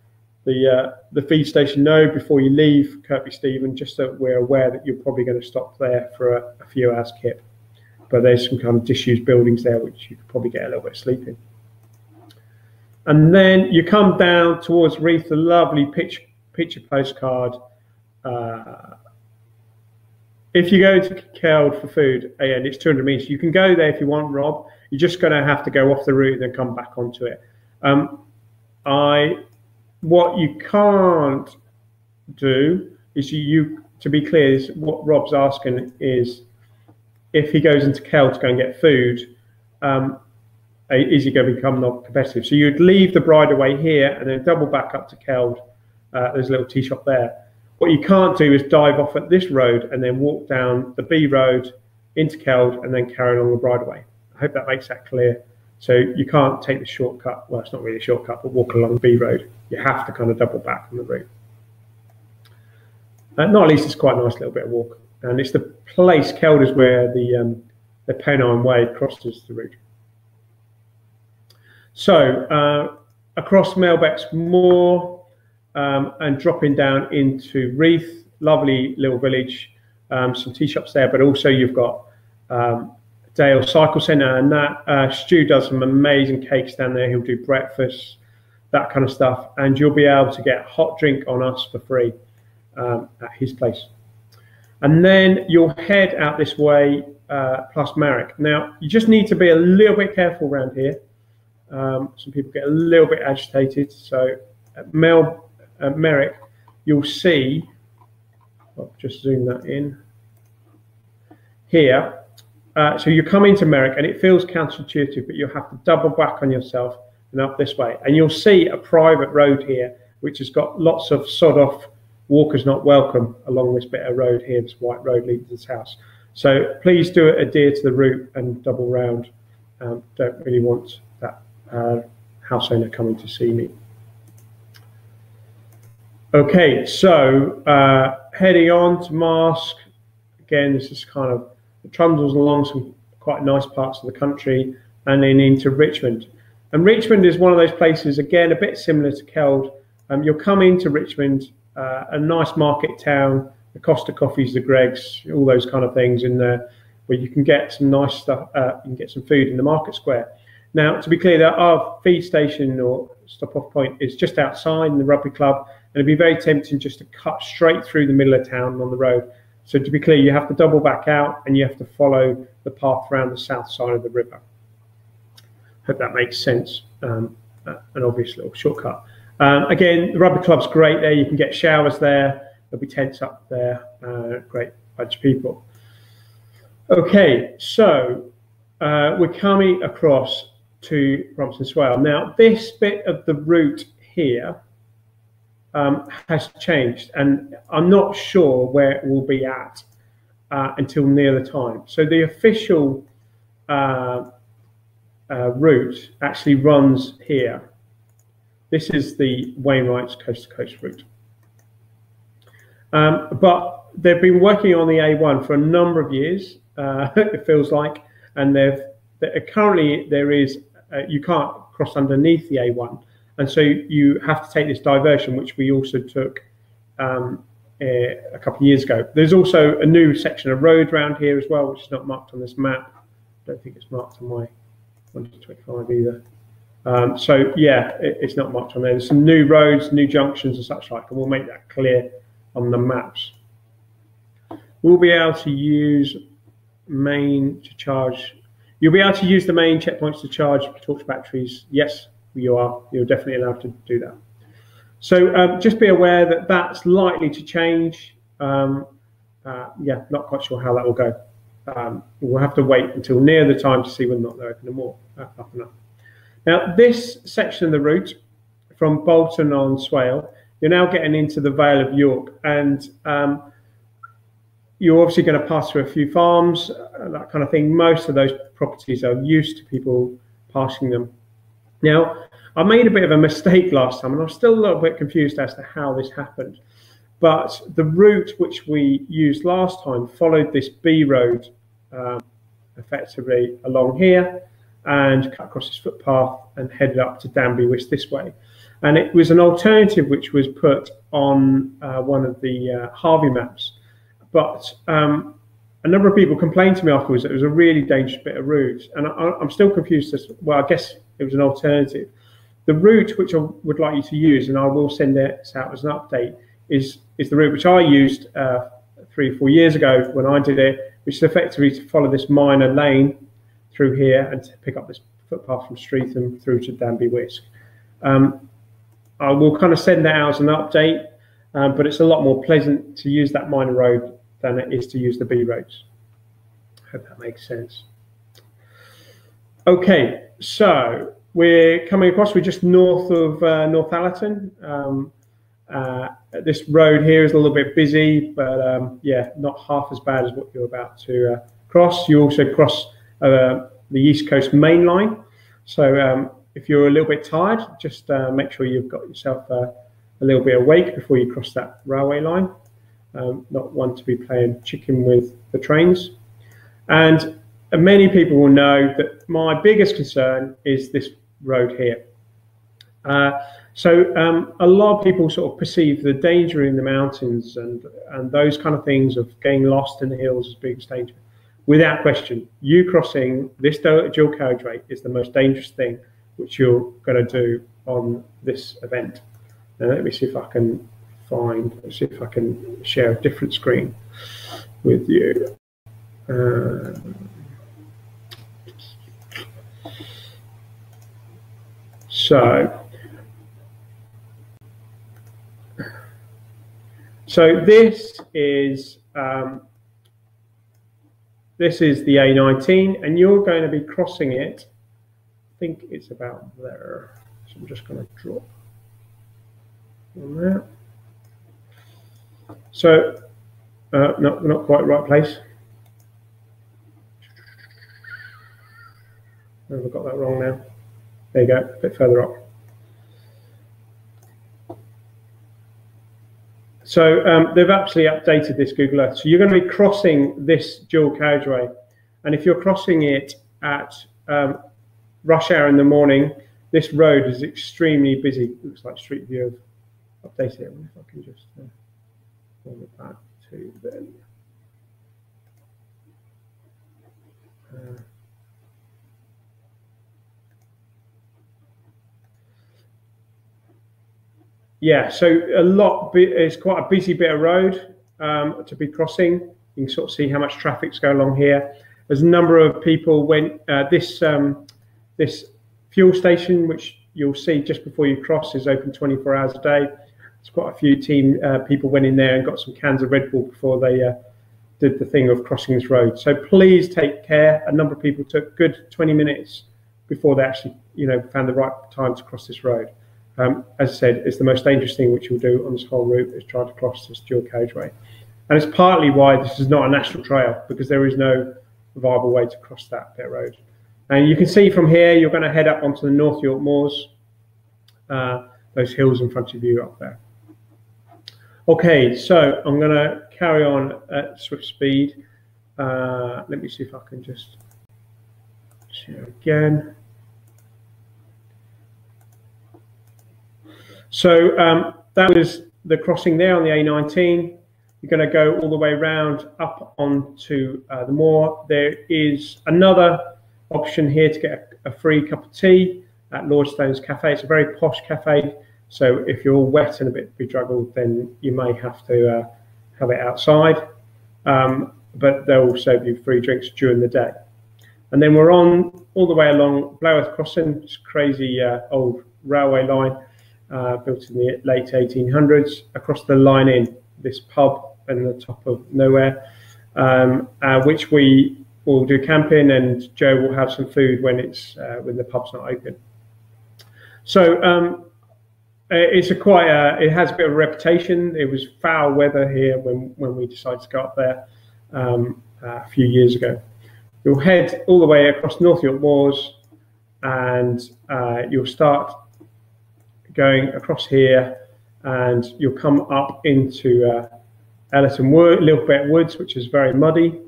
the feed station know before you leave Kirkby Stephen, just so we're aware that you're probably going to stop there for a few hours kip. But there's some kind of disused buildings there which you could probably get a little bit of sleep in. And then you come down towards Reeth, the lovely picture postcard. If you go to Keld for food, and it's 200 meters, you can go there if you want, Rob. You're just going to have to go off the route and then come back onto it. What you can't do is to be clear, is what Rob's asking is if he goes into Keld to go and get food, is he going to become non-competitive? So you'd leave the bridleway here and then double back up to Keld. There's a little tea shop there. What you can't do is dive off at this road and then walk down the B road into Keld and then carry along the bridleway. I hope that makes that clear. So you can't take the shortcut. Well, it's not really a shortcut, but walk along the B road. You have to kind of double back on the route. Not least, it's quite a nice little bit of walk. And it's the place, Keld is where the Pennine Way crosses the route. So across Melbeck's Moor and dropping down into Reeth, lovely little village, some tea shops there, but also you've got Dale Cycle Centre, and that Stu does some amazing cakes down there. He'll do breakfast, that kind of stuff, and you'll be able to get a hot drink on us for free at his place. And then you'll head out this way past Marrick. Now, you just need to be a little bit careful around here. Some people get a little bit agitated. So at Merrick, you'll see, I'll just zoom that in here. So you come into Merrick and it feels counterintuitive, but you'll have to double back on yourself and up this way. And you'll see a private road here, which has got lots of sod off walkers not welcome along this bit of road here, this white road leading to this house. So please do adhere to the route and double round. Don't really want that house owner coming to see me. Okay, so heading on to Marsk, again, this is kind of it trundles along some quite nice parts of the country and then into Richmond. And Richmond is one of those places, again, a bit similar to Keld. You'll come into Richmond, a nice market town, the Costa Coffees, the Greggs, all those kind of things in there, where you can get some nice stuff, you can get some food in the market square. Now, to be clear, that our feed station or stop-off point is just outside in the rugby club, and it'd be very tempting just to cut straight through the middle of town on the road. So to be clear, you have to double back out and you have to follow the path around the south side of the river. Hope that makes sense. An obvious little shortcut. Again, the rugby club's great there. You can get showers there. There'll be tents up there. Great bunch of people. Okay, so we're coming across to Romsey Swale. Now, this bit of the route here has changed, and I'm not sure where it will be at until near the time. So the official route actually runs here. This is the Wainwright's coast to coast route. But they've been working on the A1 for a number of years, it feels like, and currently there is, you can't cross underneath the A1. And so you have to take this diversion, which we also took a couple of years ago. There's also a new section of road around here as well, which is not marked on this map. I don't think it's marked on my 1-25 either. So yeah, it's not marked on there. There's some new roads, new junctions and such like, and we'll make that clear on the maps. We'll be able to use main to charge. You'll be able to use the main checkpoints to charge torch batteries. Yes, you are. You're definitely allowed to do that. So just be aware that that's likely to change. Yeah, not quite sure how that will go. We'll have to wait until near the time to see whether or not they're open more up and up. Now, this section of the route from Bolton on Swale, you're now getting into the Vale of York, and you're obviously going to pass through a few farms, that kind of thing. Most of those properties are used to people passing them. Now, I made a bit of a mistake last time, and I'm still a little bit confused as to how this happened. But the route which we used last time followed this B road effectively along here and cut across this footpath and headed up to Danby West this way. And it was an alternative which was put on one of the Harvey maps. But a number of people complained to me afterwards that it was a really dangerous bit of route. And I'm still confused as to, well, I guess it was an alternative. The route which I would like you to use, and I will send this out as an update, is the route which I used 3 or 4 years ago when I did it, which is effectively to follow this minor lane through here and to pick up this footpath from Streatham through to Danby Wisk. I will kind of send that out as an update, but it's a lot more pleasant to use that minor road than it is to use the B roads. Hope that makes sense. Okay, so we're coming across, we're just north of Northallerton. This road here is a little bit busy, but yeah, not half as bad as what you're about to cross. You also cross the East Coast Main Line. So if you're a little bit tired, just make sure you've got yourself a little bit awake before you cross that railway line. Not one to be playing chicken with the trains. And many people will know that my biggest concern is this road here. So a lot of people sort of perceive the danger in the mountains and those kind of things of getting lost in the hills as biggest danger. Without question, you crossing this dual carriageway is the most dangerous thing which you're going to do on this event. Now let me see if I can see if I can share a different screen with you. So this is the A19, and you're going to be crossing it. I think it's about there. So I'm just going to drop on there. So not quite right place. I've got that wrong now. There you go, a bit further up. So they've actually updated this Google Earth. So you're going to be crossing this dual carriageway. And if you're crossing it at rush hour in the morning, this road is extremely busy. It looks like Street View have updated it. I wonder if I can just forward it back to them. Yeah, so it's quite a busy bit of road to be crossing. You can sort of see how much traffic's going along here. There's a number of people went, this fuel station, which you'll see just before you cross, is open 24 hours a day. There's quite a few people went in there and got some cans of Red Bull before they did the thing of crossing this road. So please take care. A number of people took good 20 minutes before they actually, found the right time to cross this road. As I said, it's the most dangerous thing which you'll do on this whole route is try to cross this dual carriageway. And it's partly why this is not a national trail, because there is no viable way to cross that bit of road. And you can see from here, you're going to head up onto the North York Moors, those hills in front of you up there. Okay, so I'm going to carry on at swift speed. Let me see if I can just share again. So that was the crossing there on the A19. You're going to go all the way around up onto the moor. There is another option here to get a free cup of tea at Lordstone's Cafe. It's a very posh cafe, so if you're all wet and a bit bedraggled, then you may have to have it outside. But they'll serve you free drinks during the day. And then we're on all the way along Bloworth Crossing, this crazy old railway line built in the late 1800s, across the line in this pub in the top of nowhere, which we will do camping, and Joe will have some food when the pub's not open. So it's it has a bit of a reputation. It was foul weather here when we decided to go up there a few years ago. You'll head all the way across North York Moors, and you'll start going across here, and you'll come up into Ellerton Wood, Lilbet Woods, which is very muddy.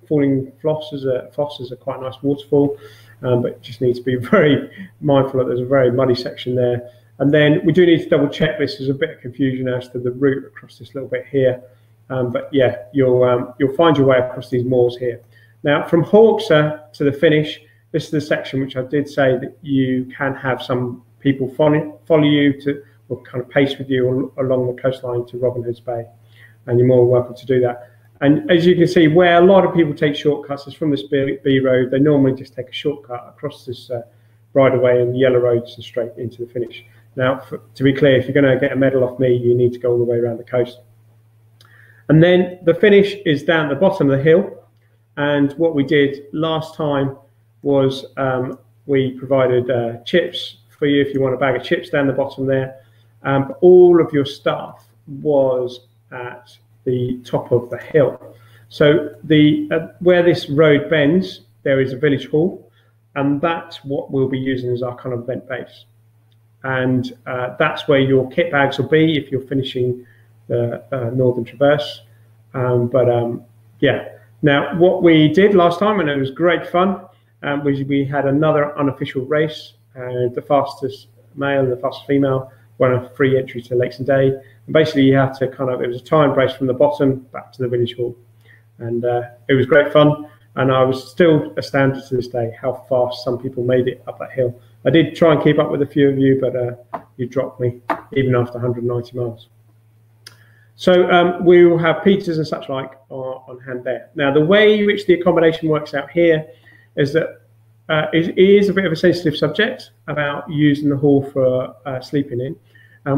Falling Floss is a quite nice waterfall, but just need to be very mindful that there's a very muddy section there. And then we do need to double check this. There's a bit of confusion as to the route across this little bit here, but yeah, you'll find your way across these moors here. Now, from Hawkser to the finish, this is the section which I did say that you can have some people follow you or kind of pace with you along the coastline to Robin Hood's Bay, and you're more than welcome to do that. And as you can see, where a lot of people take shortcuts is from this B road. They normally just take a shortcut across this bridleway and yellow roads and straight into the finish. Now, to be clear, if you're going to get a medal off me, you need to go all the way around the coast. And then the finish is down at the bottom of the hill. And what we did last time was we provided chips for you if you want a bag of chips down the bottom there. But all of your stuff was at the top of the hill. So where this road bends, there is a village hall, and that's what we'll be using as our kind of event base. And that's where your kit bags will be if you're finishing the Northern Traverse. Yeah. Now, what we did last time, and it was great fun, was we had another unofficial race. The fastest male and the fastest female won a free entry to Lakes and Day. And basically, you had to it was a time race from the bottom back to the village hall. And it was great fun. And I was still astounded to this day how fast some people made it up that hill. I did try and keep up with a few of you, but you dropped me even after 190 miles. So we will have pizzas and such like on hand there. Now, the way in which the accommodation works out here is that it is a bit of a sensitive subject about using the hall for sleeping in.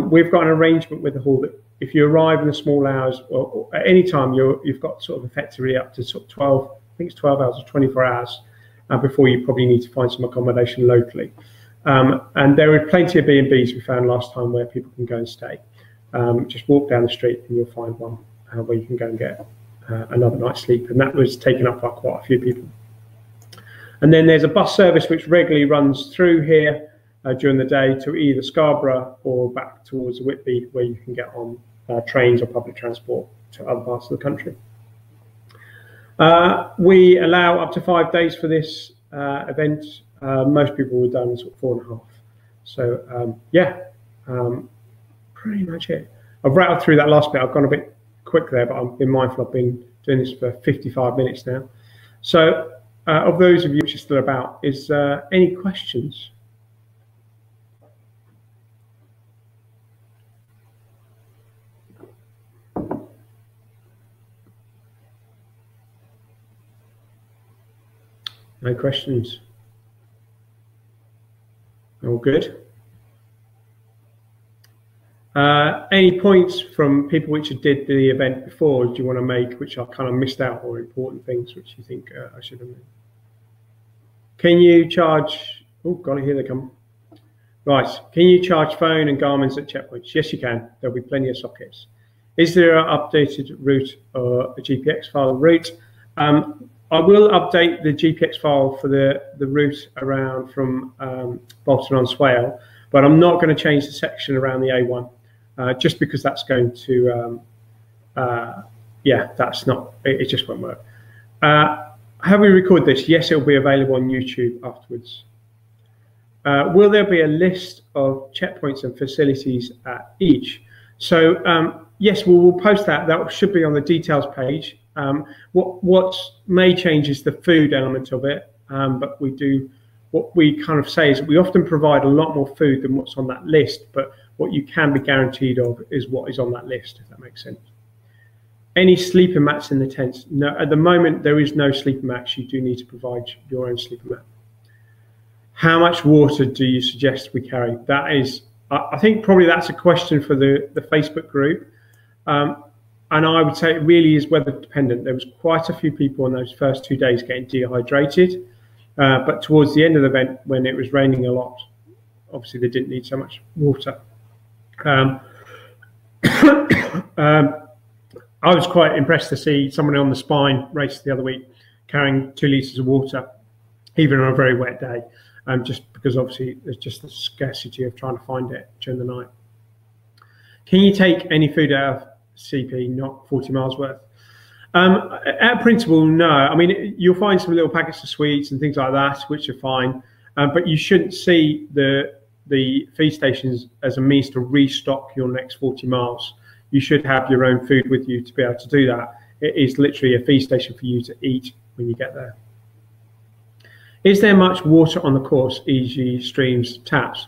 We've got an arrangement with the hall that if you arrive in the small hours or at any time, you've got sort of effectively up to sort of 12, I think it's 12 hours or 24 hours before you probably need to find some accommodation locally. And there are plenty of B&Bs we found last time where people can go and stay. Just walk down the street and you'll find one where you can go and get another night's sleep. And that was taken up by quite a few people. And then there's a bus service which regularly runs through here during the day to either Scarborough or back towards Whitby, where you can get on trains or public transport to other parts of the country. We allow up to 5 days for this event. Most people were done sort of 4.5. So yeah, pretty much it. I've rattled through that last bit. I've gone a bit quick there, but I've been mindful. I've been doing this for 55 minutes now. So of those of you which are still about, is any questions? No questions? All good. Any points from people which did the event before do you want to make which I kind of missed out, or important things which you think I should have made? Can you charge, oh golly, here they come. Right, can you charge phone and Garmin's at checkpoints? Yes, you can. There'll be plenty of sockets. Is there an updated route or a GPX file route? I will update the GPX file for the route around from Bolton on Swale, but I'm not going to change the section around the A1, just because that's going to, yeah, that's not, it just won't work. Have we recorded this? Yes, it will be available on YouTube afterwards. Will there be a list of checkpoints and facilities at each? So yes, we'll post that. That should be on the details page. What may change is the food element of it, but what we kind of say is that we often provide a lot more food than what's on that list, but what you can be guaranteed of is what is on that list, if that makes sense. Any sleeping mats in the tents? No, at the moment there is no sleeping mats. You do need to provide your own sleeping mat. How much water do you suggest we carry? That is, I think probably that's a question for the Facebook group. And I would say it really is weather dependent. There was quite a few people on those first 2 days getting dehydrated. But towards the end of the event, when it was raining a lot, obviously they didn't need so much water. I was quite impressed to see someone on the Spine race the other week carrying 2 litres of water, even on a very wet day, just because obviously there's just the scarcity of trying to find it during the night. Can you take any food out of CP, not 40 miles worth? At principle, no. I mean, you'll find some little packets of sweets and things like that, which are fine, but you shouldn't see the feed stations as a means to restock your next 40 miles. You should have your own food with you to be able to do that. It is literally a feed station for you to eat when you get there. Is there much water on the course, e.g. streams, taps?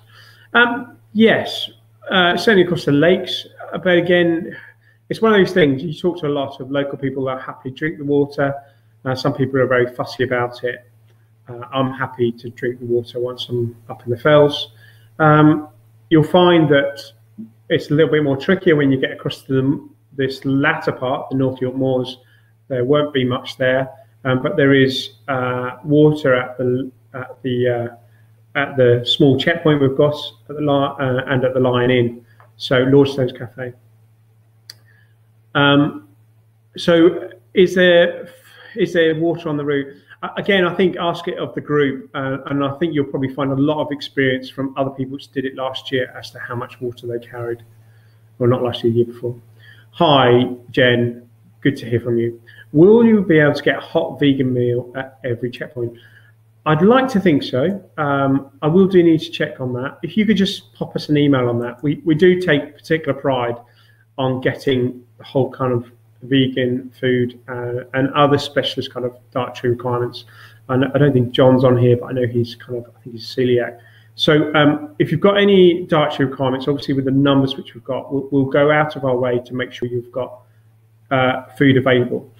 Yes, certainly across the lakes, but again, it's one of those things. You talk to a lot of local people that happily drink the water. Some people are very fussy about it. I'm happy to drink the water once I'm up in the fells. You'll find that it's a little bit more trickier when you get across to this latter part, the North York Moors. There won't be much there, but there is water at the small checkpoint we've got at the and at the Lion Inn, so Lordstone's Cafe. So is there water on the route? Again, I think ask it of the group, and I think you'll probably find a lot of experience from other people which did it last year as to how much water they carried. Well, not last year, the year before. Hi, Jen. Good to hear from you. Will you be able to get a hot vegan meal at every checkpoint? I'd like to think so. I will do need to check on that. If you could just pop us an email on that. We do take particular pride on getting the whole kind of vegan food and other specialist kind of dietary requirements. And I don't think John's on here, but I know he's kind of, I think he's celiac. So if you've got any dietary requirements, obviously with the numbers which we've got, we'll go out of our way to make sure you've got food available.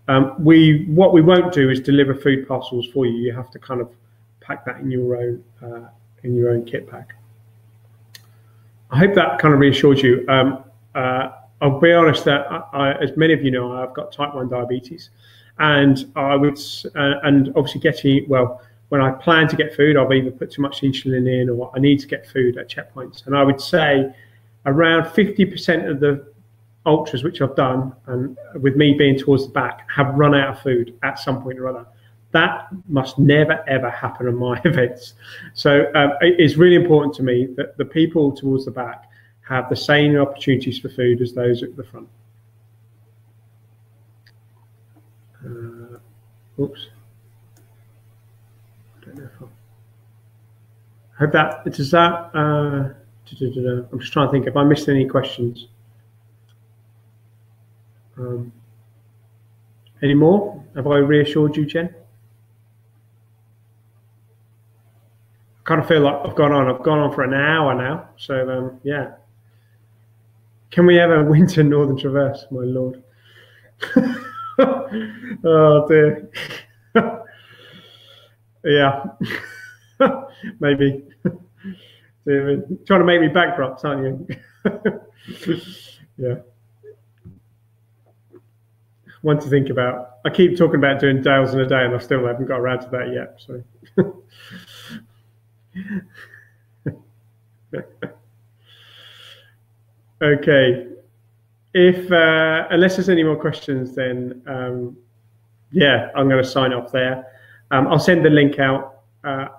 What we won't do is deliver food parcels for you. You have to kind of pack that in your own kit pack. I hope that kind of reassures you. I'll be honest that as many of you know, I've got type 1 diabetes, and I would, and obviously when I plan to get food, I've either put too much insulin in or I need to get food at checkpoints. And I would say around 50% of the ultras which I've done, and with me being towards the back, have run out of food at some point or other. That must never, ever happen on my events. So it is really important to me that the people towards the back have the same opportunities for food as those at the front. Oops. I don't know if I hope that does that. I'm just trying to think if I missed any questions. Any more? Have I reassured you, Jen? I kind of feel like I've gone on for an hour now. So yeah. Can we have a winter northern traverse, my lord? Oh dear. Yeah. Maybe. You're trying to make me bankrupt, aren't you? Yeah. One to think about. I keep talking about doing Dales in a day, and I still haven't got around to that yet. So. Okay. If unless there's any more questions, then yeah, I'm going to sign off there. I'll send the link out. I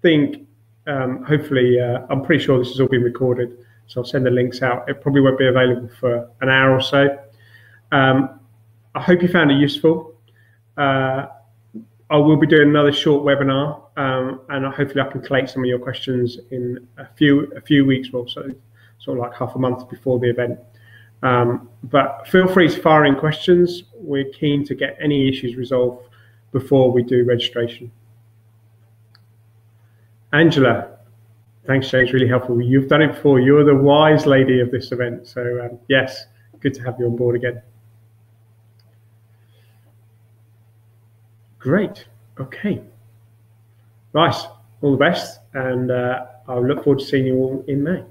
think hopefully I'm pretty sure this has all been recorded, so I'll send the links out. It probably won't be available for an hour or so. I hope you found it useful. I will be doing another short webinar, and hopefully I can collate some of your questions in a few weeks or so, sort of like half a month before the event. But feel free to fire in questions. We're keen to get any issues resolved before we do registration. Angela, thanks, James, really helpful. You've done it before. You're the wise lady of this event. So yes, good to have you on board again. Great. Okay. Right. All the best. And I'll look forward to seeing you all in May.